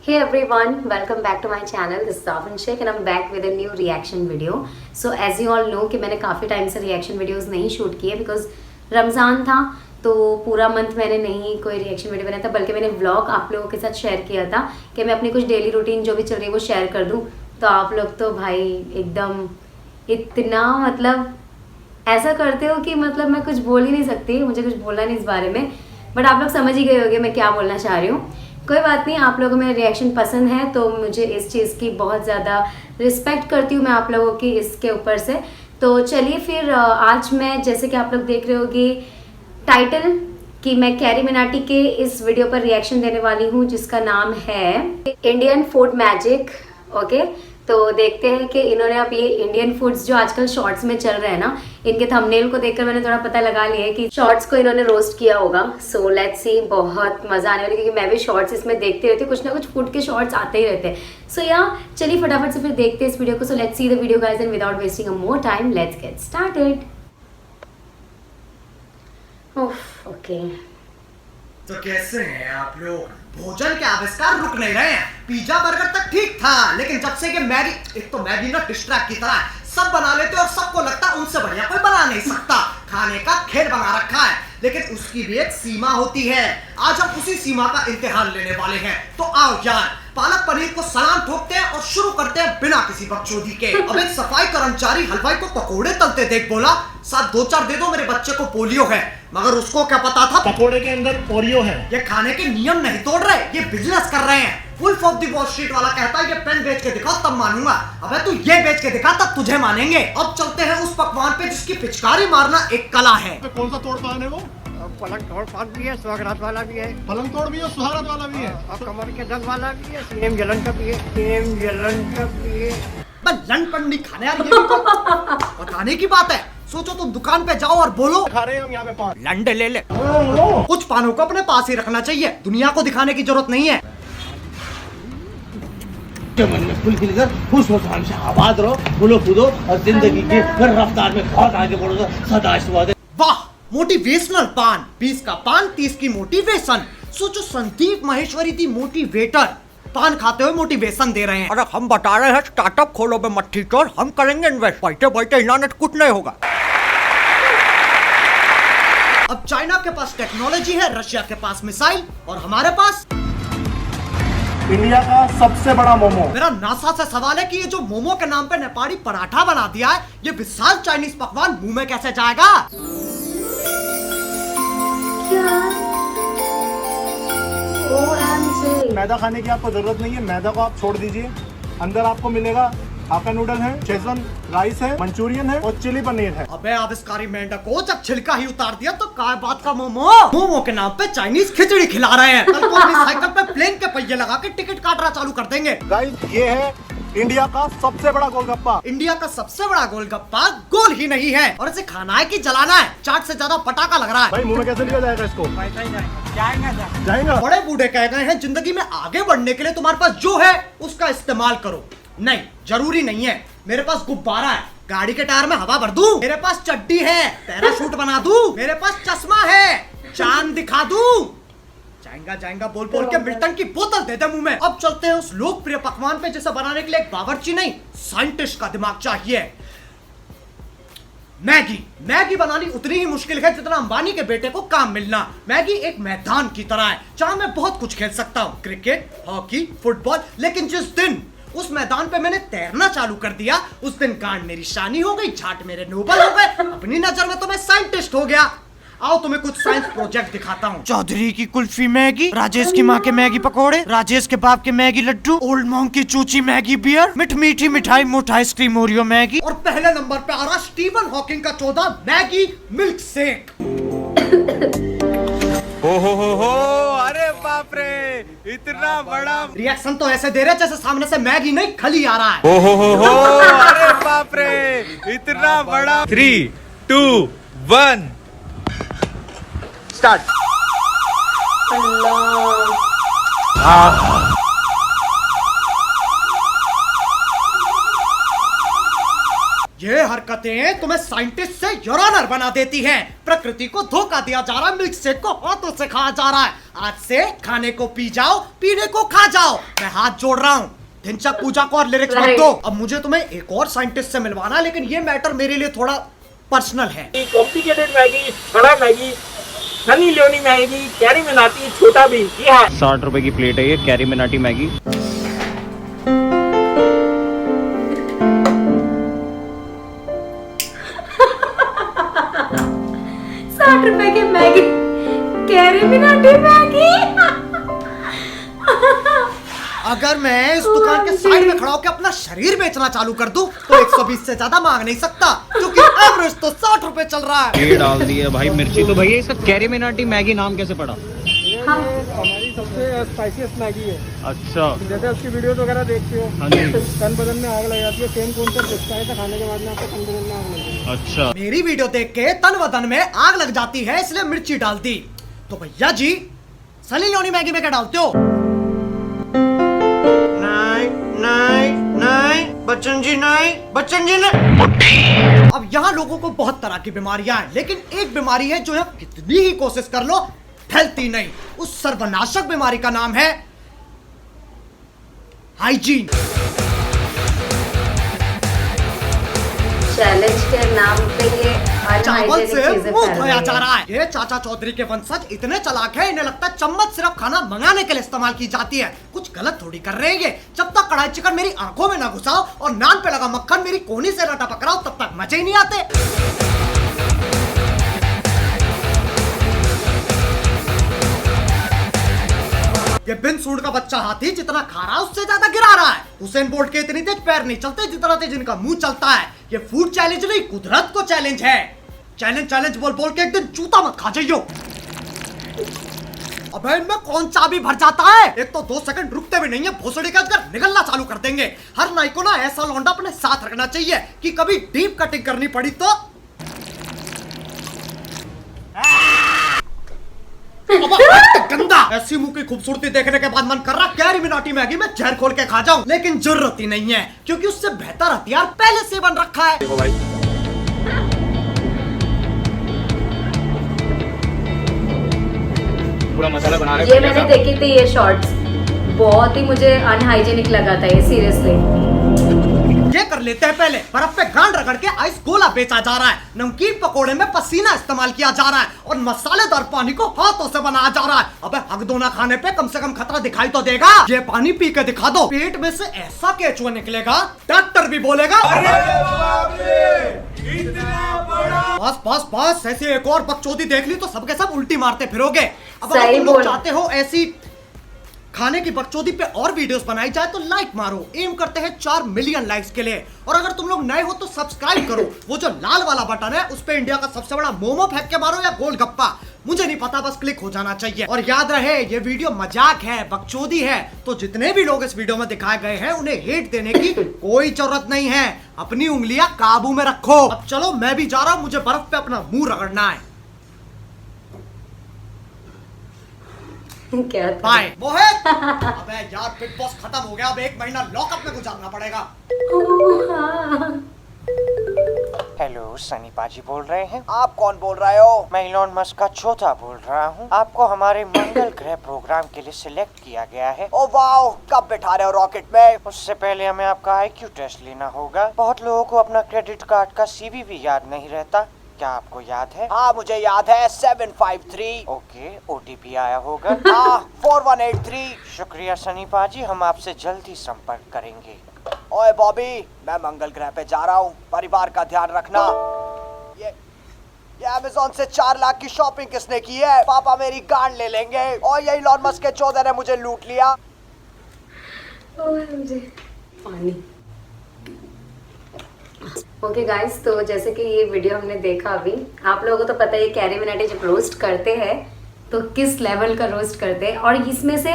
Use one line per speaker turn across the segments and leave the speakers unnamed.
Hey everyone, welcome back to my channel. This is Afin Sheikh and I'm back with a new reaction video. So as you all know कि मैंने काफ़ी time से reaction videos नहीं shoot किए because Ramzan था तो पूरा month मैंने नहीं कोई रिएक्शन वीडियो बनाया था, बल्कि मैंने व्लॉग आप लोगों के साथ शेयर किया था कि मैं अपनी कुछ डेली रूटीन जो भी चल रही है वो शेयर कर दूं। तो आप लोग तो भाई एकदम इतना मतलब ऐसा करते हो कि मतलब मैं कुछ बोल ही नहीं सकती, मुझे कुछ बोलना नहीं इस बारे में, बट आप लोग समझ ही गए होंगे मैं क्या बोलना चाह रही हूँ। कोई बात नहीं, आप लोगों को मेरा रिएक्शन पसंद है तो मुझे इस चीज़ की बहुत ज़्यादा रिस्पेक्ट करती हूँ मैं आप लोगों की इसके ऊपर से। तो चलिए फिर आज मैं जैसे कि आप लोग देख रहे होगी टाइटल कि मैं कैरी मिनाटी के इस वीडियो पर रिएक्शन देने वाली हूँ जिसका नाम है इंडियन फूड मैजिक। ओके, तो देखते हैं कि इन्होंने अब ये इंडियन फूड्स जो आजकल शॉर्ट्स में चल रहे हैं ना, इनके थंबनेल को देखकर मैंने थोड़ा पता लगा लिया है कि शॉर्ट्स को इन्होंने रोस्ट किया होगा। सो लेट्स सी, बहुत मजा आने वाली क्योंकि मैं भी शॉर्ट्स इसमें देखती रहती हूँ, कुछ ना कुछ फूड के शॉर्ट्स आते ही रहते हैं। सो या चलिए फटाफट से फिर देखते हैं इस वीडियो को। So let's see the video guys and without wasting a more time let's get started. Okay,
तो कैसे हैं आप लोग? भोजन के आविष्कार रुक नहीं रहे हैं। पिज्जा बर्गर तक ठीक था, लेकिन जब से कि मैगी, एक तो मैगी ना डिस्ट्रैक्ट की तरह सब बना लेते और सबको लगता है उनसे बढ़िया कोई बना नहीं सकता। खाने का खेल बना रखा है, लेकिन उसकी भी एक सीमा होती है। आज हम उसी सीमा का इम्तिहान लेने वाले हैं। तो आओ यार, पालक पनीर को सलाम ठोकते हैं और शुरू करते हैं बिना किसी बकचोदी के। अब एक सफाई कर्मचारी हलवाई को पकोड़े तलते देख बोला, साथ 2-4 दे दो, मेरे बच्चे को पोलियो है। मगर उसको क्या पता था
पकोड़े के अंदर ओरियो है।
ये खाने के नियम नहीं तोड़ रहे, ये बिजनेस कर रहे हैं। Wolf of the Wall Street वाला कहता है ये पेन बेच के दिखाओ तब मानूंगा। अबे तू ये बेच के दिखा तब तुझे मानेंगे। अब चलते हैं उस पकवान पे जिसकी पिचकारी मारना एक कला है।
तो कौन सा तोड़ पान है वो?
पलंग तोड़ पान भी है, सुहागरात वाला भी है,
पलंग तोड़ भी है, सुहागरात वाला भी है,
और कमर के दर्द वाला भी है, सीएम जलन का भी है, सीएम जलन का भी है।
लंड पंडी खाने यार, ये भी तो बताने की बात है। सोचो तुम दुकान पे जाओ और बोलो
खा रहे हैं हम यहाँ पे पान।
लंडे ले ले। कुछ पानों को अपने पास ही रखना चाहिए, दुनिया को दिखाने की जरूरत नहीं है।
मन में खुल खिलकर खुश हो, हमसे आबाद रहो, फूलो कूदो और जिंदगी की रफ्तार में बहुत आगे बढ़ो। सदा स्वाद।
वाह, मोटिवेशनल पान। 20 का पान, 30 की मोटिवेशन। सोचो संदीप माहेश्वरी थी मोटिवेटर, पान खाते हुए मोटिवेशन दे रहे हैं। अरे हम बता रहे हैं स्टार्टअप खोलो बे मट्ठी चोर, हम करेंगे इन्वेस्ट। बैठे बैठे इन्होंने कुछ नहीं होगा। अब चाइना के पास टेक्नोलॉजी है, रशिया के पास मिसाइल और हमारे पास
इंडिया का सबसे बड़ा मोमो।
मेरा नासा से सवाल है कि ये जो मोमो के नाम पे नेपाली पराठा बना दिया है, ये विशाल चाइनीज पकवान मुंह में कैसे जाएगा?
मैदा खाने की आपको जरूरत नहीं है, मैदा को आप छोड़ दीजिए। अंदर आपको मिलेगा हाका नूडल है, शेजवान राइस है, मंचूरियन है और चिली पनीर है।
अबे आविष्कारी मेंढक को जब छिलका ही उतार दिया तो काय बात का मोमो? मोमो के नाम पे चाइनीज खिचड़ी खिला रहे हैं। कल को अपनी साइकिल पे प्लेन के पहिए लगा के टिकट काटना चालू कर देंगे।
गाइस, ये है इंडिया का सबसे बड़ा गोलगप्पा।
इंडिया का सबसे बड़ा गोलगप्पा गोल ही नहीं है, और इसे खाना है कि जलाना है? चाट से ज्यादा पटाखा लग रहा है।
भाई मुंह में कैसे लिया जाएगा इसको? जाएगा।
बड़े बूढ़े कह गए हैं जिंदगी में आगे बढ़ने के लिए तुम्हारे पास जो है उसका इस्तेमाल करो। नहीं, जरूरी नहीं है। मेरे पास गुब्बारा है, गाड़ी के टायर में हवा भर दूं। मेरे पास चड्डी है, पैराशूट बना दूं। मेरे पास चश्मा है, चांद दिखा दूं। जाएगा जाएगा बोल बोल के मिल्टन की बोतल दे दे मुंह में। अब चलते हैं उस लोकप्रिय पकवान पे जिसे बनाने के लिए एक बावर्ची नहीं, साइंटिस्ट का दिमाग चाहिए। मैगी। मैगी बनानी उतनी ही मुश्किल है जितना अंबानी के बेटे को काम मिलना। मैगी एक मैदान की तरह है जहां मैं बहुत कुछ खेल सकता हूँ, क्रिकेट, हॉकी, फुटबॉल। लेकिन जिस दिन उस मैदान पे मैंने तैरना चालू कर दिया, उस दिन गांड मेरी शानी हो गई, झाट मेरे नोबल हो गए। अपनी नजर में तो मैं साइंटिस्ट हो गया। आओ तुम्हें कुछ साइंस प्रोजेक्ट दिखाता हूँ। चौधरी की कुल्फी मैगी, राजेश की माँ के मैगी पकोड़े, राजेश के बाप के मैगी लड्डू, ओल्ड मॉन्ग की चूची मैगी बियर, मीठी मिठाई मोटा आइसक्रीम ओरियो मैगी, और पहले नंबर पे आ रहा स्टीवन हॉकिंग का 14 मैगी मिल्क शेक।
हो, अरे बाप रे, इतना बड़ा
रिएक्शन तो ऐसे दे रहे जैसे सामने से मैगी नहीं खली आ रहा है।
हो, अरे बाप रे, इतना बड़ा। 3, 2, 1 स्टार्ट।
ये हरकतें तुम्हें साइंटिस्ट से यूरोनर बना देती हैं। प्रकृति को धोखा दिया जा रहा है, मिल्क शेक को हाथों से खाया जा रहा है। आज से खाने को पी जाओ, पीने को खा जाओ। मैं हाथ जोड़ रहा हूँ, ढिंचक पूजा को और लिरिक्स मत दो। अब मुझे तुम्हें एक और साइंटिस्ट से मिलवाना, लेकिन ये मैटर मेरे लिए थोड़ा पर्सनल है।
कॉम्प्लिकेटेड मैगी, बड़ा Maggi, Sunny Leone Maggi, carry Minati, छोटा भी। ये है
60 रुपए की प्लेट है ये कैरी मिनाटी मैगी।
60 रुपए की मैगी, कैरी मिनाटी मैगी।
अगर मैं इस दुकान के साइड में खड़ा होकर अपना शरीर बेचना चालू कर दूं, तो 120 से ज्यादा मांग नहीं सकता, क्योंकि एवरेज तो 60 रुपए चल रहा है।
ये डाल दिया भाई मिर्ची। तो भैया इसका कैरी मिनाटी मैगी नाम कैसे पड़ा?
हमारी सबसे स्पाइसीएस्ट मैगी है।
अच्छा,
जैसे उसकी वीडियोस वगैरह देखते हो,
हाँ जी।
तन बदन में आग लग जाती है, सेम कॉन्सेप्ट दिखता है। खाने के बाद में आपको तन बदन में आग लगती है।
अच्छा,
मेरी वीडियो देख के तन बदन में आग लग जाती है, इसलिए मिर्ची डाल दी। तो भैया जी, सनी लियोनी मैगी में क्या डालते हो? नहीं नहीं नहीं, बच्चन जी नहीं, बच्चन जी नहीं। अब यहाँ लोगों को बहुत तरह की बीमारियां हैं, लेकिन एक बीमारी है जो यहाँ कितनी ही कोशिश कर लो फैलती नहीं। उस सर्वनाशक बीमारी का नाम है हाइजीन।
चैलेंज के नाम पे ये
चावल
अनहाइजीनिक
से
चीजें
मुंह
फैल
धोया
रही
जा
है।
रहा है। ये चाचा चौधरी के वंशज इतने चालाक हैं, इन्हें लगता है चम्मच सिर्फ खाना मंगाने के लिए इस्तेमाल की जाती है। कुछ गलत थोड़ी कर रहे हैं ये। जब तक कढ़ाई चिकन मेरी आंखों में ना घुसाओ और नान पे लगा मक्खन मेरी कोहनी से ना टपकराओ, तब तक मजे ही नहीं आते। ये बिन सूंड का बच्चा हाथी जितना खा रहा है उससे ज्यादा गिरा रहा है। हुसैन बोल्ट के इतनी तेज पैर नहीं चलते जितना तेज इनका मुंह चलता है। ये फूड चैलेंज नहीं, कुदरत को चैलेंज है। चैलेंज चैलेंज बोल बोल के एक दिन जूता मत खा जाइयो। अबे इनमें कौन चाबी भर जाता है? एक तो 2 सेकंड रुकते भी नहीं है, भोसड़ी का कर निकलना चालू कर देंगे। हर नाई को ना ऐसा लौंडा अपने साथ रखना चाहिए कि कभी डीप कटिंग करनी पड़ी तो गंदा। ऐसी मुंह की खूबसूरती देखने के बाद मन कर रहा कैरी मिनाटी मैगी में जहर खोल के खा जाऊं, लेकिन जरूरत ही नहीं है, क्योंकि उससे बेहतर हथियार पहले से बन रखा है।
देखो भाई, पूरा मसाला बना रहे
ये मैंने देखी थी ये शॉर्ट्स, बहुत ही मुझे अनहाइजीनिक लगा था ये, सीरियसली।
ये कर लेते हैं पहले। बर्फ पे गांड रगड़ के आइस गोला बेचा जा रहा है, नमकीन पकोड़े में पसीना इस्तेमाल किया जा रहा है, और मसालेदार पानी को हाथों से बनाया जा रहा है। अबे हक दो ना खाने पे कम से कम खतरा दिखाई तो देगा। ये पानी पी के दिखा दो, पेट में से ऐसा केचुआ निकलेगा डॉक्टर भी बोलेगा बस बस बस। ऐसे एक और बकचोदी देख ली तो सबके सब उल्टी मारते फिरोगे। अब अगर
सही
तुम लोग
बोल।
चाहते हो ऐसी खाने की बकचोदी पे और वीडियोस बनाई जाए तो लाइक मारो। एम करते हैं 4 मिलियन लाइक्स के लिए। और अगर तुम लोग नए हो तो सब्सक्राइब करो। वो जो लाल वाला बटन है उस पे इंडिया का सबसे बड़ा मोमो फेंक के मारो या गोलगप्पा, मुझे नहीं पता, बस क्लिक हो जाना चाहिए। और याद रहे ये वीडियो मजाक है, बकचोदी है, तो जितने भी लोग इस वीडियो में दिखाए गए हैं उन्हें हेट देने की कोई जरूरत नहीं है। अपनी उंगलियां काबू में रखो। अब चलो मैं भी जा रहा हूं, मुझे बर्फ पे अपना मुंह रगड़ना है।
क्या था?
बाय मोहित। अबे यार बिग बॉस खत्म हो गया, अब 1 महीना लॉकअप में गुजारना पड़ेगा।
हेलो सनी पाजी बोल रहे हैं?
आप कौन बोल रहे हो?
मैं इलॉन मस्क का चौथा बोल रहा हूँ। आपको हमारे मंगल ग्रह प्रोग्राम के लिए सिलेक्ट किया गया है।
ओ वाओ, कब बैठा रहे हो रॉकेट में?
उससे पहले हमें आपका IQ टेस्ट लेना होगा। बहुत लोगों को अपना क्रेडिट कार्ड का CV भी याद नहीं रहता, क्या आपको याद है?
हाँ मुझे याद है, 753।
ओके, OTP आया होगा।
हाँ 4183।
शुक्रिया सनी पाजी, हम आपसे जल्द ही संपर्क करेंगे।
ओए बॉबी, मैं मंगल ग्रह पे जा रहा हूँ, परिवार का ध्यान रखना। ये अमेज़न से 4 लाख की शॉपिंग किसने की है? पापा मेरी गांड ले लेंगे। और ये इलॉन मस्क के चौधरी ने मुझे लूट लिया।
मुझे पानी। ओके गाइस, तो जैसे कि ये वीडियो हमने देखा अभी, आप लोगों को तो पता है कैरी मिनाटी जब रोस्ट करते हैं तो किस लेवल का रोस्ट करते हैं। और इसमें से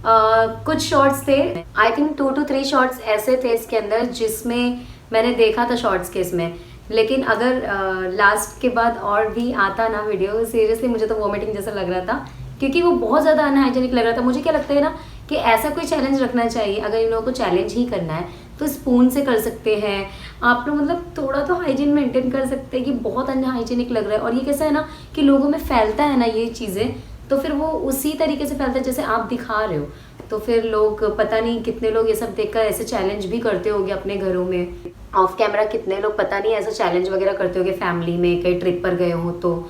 कुछ शॉर्ट्स थे, आई थिंक 2 to 3 शॉर्ट्स ऐसे थे इसके अंदर जिसमें मैंने देखा था शॉर्ट्स के इसमें। लेकिन अगर लास्ट के बाद और भी आता ना वीडियो, सीरियसली मुझे तो वॉमिटिंग जैसा लग रहा था, क्योंकि वो बहुत ज़्यादा अनहाइजेनिक लग रहा था। मुझे क्या लगता है ना कि ऐसा कोई चैलेंज रखना चाहिए। अगर इन लोगों को चैलेंज ही करना है तो स्पून से कर सकते हैं आप लोग, मतलब थोड़ा तो हाइजीन मेंटेन कर सकते हैं कि बहुत अनहाइजीनिक लग रहा है। और ये कैसा है ना कि लोगों में फैलता है ना ये चीज़ें, तो फिर वो उसी तरीके से फैलता है जैसे आप दिखा रहे हो। तो फिर लोग पता नहीं कितने लोग ये सब देखकर ऐसे चैलेंज भी करते होंगे अपने घरों में। ऑफ कैमरा कितने लोग पता नहीं ऐसा चैलेंज वगैरह करते होंगे फैमिली में, कहीं ट्रिप पर गए हो तो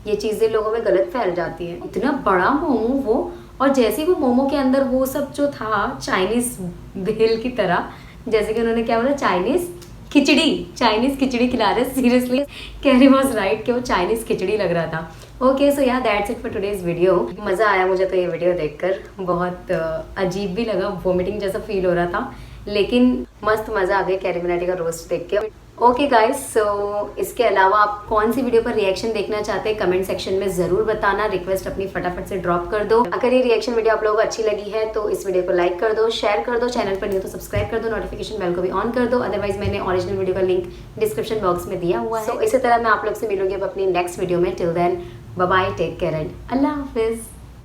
ये चीज़ें लोगों में गलत फैल जाती है। इतना बड़ा मोमो वो, और जैसे वो मोमो के अंदर वो सब जो था चाइनीज़ भेल की तरह, जैसे कि उन्होंने क्या बोला, चाइनीज़ खिचड़ी खिला रहे। सीरियसली कैरी वॉज राइट कि वो चाइनीज़ खिचड़ी लग रहा था। ओके सो या that's it for today's video. मज़ा आया मुझे तो ये वीडियो देखकर, बहुत अजीब भी लगा, वोमिटिंग जैसा फील हो रहा था, लेकिन मस्त मज़ा आ गया कैरी मिनाटी का रोस्ट देख के। ओके गाइस, सो इसके अलावा आप कौन सी वीडियो पर रिएक्शन देखना चाहते हैं कमेंट सेक्शन में ज़रूर बताना। रिक्वेस्ट अपनी फटाफट से ड्रॉप कर दो। अगर ये रिएक्शन वीडियो आप लोगों को अच्छी लगी है तो इस वीडियो को लाइक कर दो, शेयर कर दो, चैनल पर न्यू तो सब्सक्राइब कर दो, नोटिफिकेशन बेल को भी ऑन कर दो। अदरवाइज मैंने ओरिजिनल वीडियो का लिंक डिस्क्रिप्शन बॉक्स में दिया हुआ है। सो इसी तरह मैं आप लोग से मिलूंगी अब अपनी नेक्स्ट वीडियो में। Till then bye bye, take care and अल्लाह हाफिज़।